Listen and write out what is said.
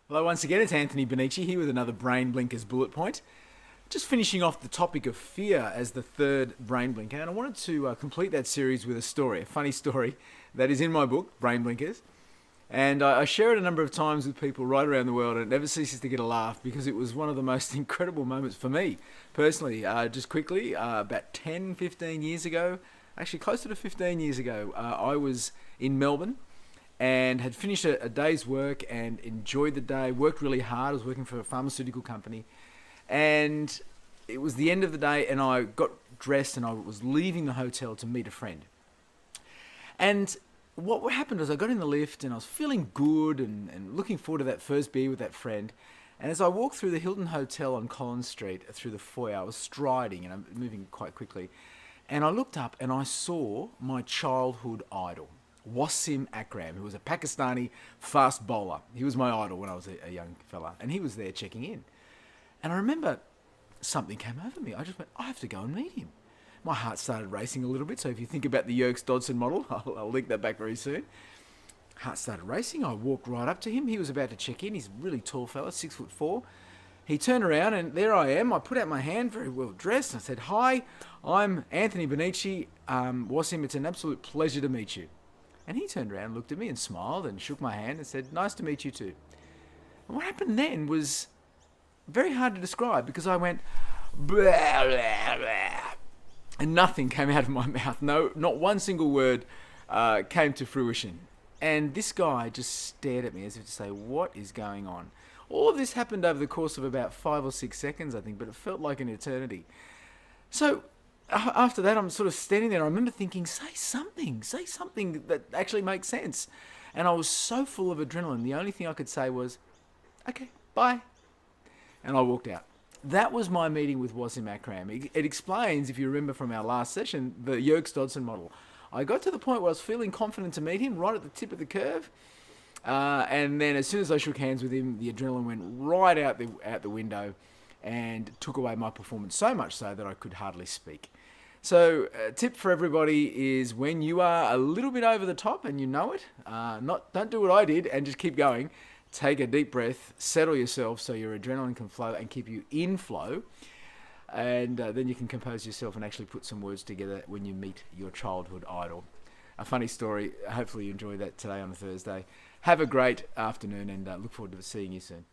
Hello, once again, it's Anthony Benici here with another Brain Blinkers bullet point. Just finishing off the topic of fear as the third brain blinker, and I wanted to complete that series with a story, a funny story that is in my book, Brain Blinkers. And I share it a number of times with people right around the world, and it never ceases to get a laugh because it was one of the most incredible moments for me personally. Just quickly, about 10, 15 years ago, actually closer to 15 years ago, I was in Melbourne and had finished a day's work and enjoyed the day, worked really hard. I was working for a pharmaceutical company, and it was the end of the day, and I got dressed and I was leaving the hotel to meet a friend. And what happened was I got in the lift and I was feeling good and looking forward to that first beer with that friend. And as I walked through the Hilton Hotel on Collins Street through the foyer, I was striding and I'm moving quite quickly. And I looked up and I saw my childhood idol, Wasim Akram, who was a Pakistani fast bowler. He was my idol when I was a young fella. And he was there checking in. And I remember something came over me. I just went, I have to go and meet him. My heart started racing a little bit. So if you think about the Yerkes-Dodson model, I'll link that back very soon. Heart started racing. I walked right up to him. He was about to check in. He's a really tall fella, 6'4". He turned around and there I am. I put out my hand, very well dressed. And I said, "Hi, I'm Anthony Benici. Wasim, it's an absolute pleasure to meet you." And he turned around, looked at me and smiled and shook my hand and said, "Nice to meet you too." And what happened then was very hard to describe because I went, blah, blah, blah, and nothing came out of my mouth. No, not one single word came to fruition. And this guy just stared at me as if to say, what is going on? All of this happened over the course of about 5 or 6 seconds, I think, but it felt like an eternity. So after that, I'm sort of standing there. I remember thinking, say something that actually makes sense. And I was so full of adrenaline. The only thing I could say was, okay, bye. And I walked out. That was my meeting with Wasim Akram. It explains, if you remember from our last session, the Yerkes-Dodson model. I got to the point where I was feeling confident to meet him right at the tip of the curve. And then as soon as I shook hands with him, the adrenaline went right out the window and took away my performance, so much so that I could hardly speak. So a tip for everybody is when you are a little bit over the top and you know it, don't do what I did and just keep going. Take a deep breath, settle yourself so your adrenaline can flow and keep you in flow. And then you can compose yourself and actually put some words together when you meet your childhood idol. A funny story. Hopefully you enjoy that today on a Thursday. Have a great afternoon and look forward to seeing you soon.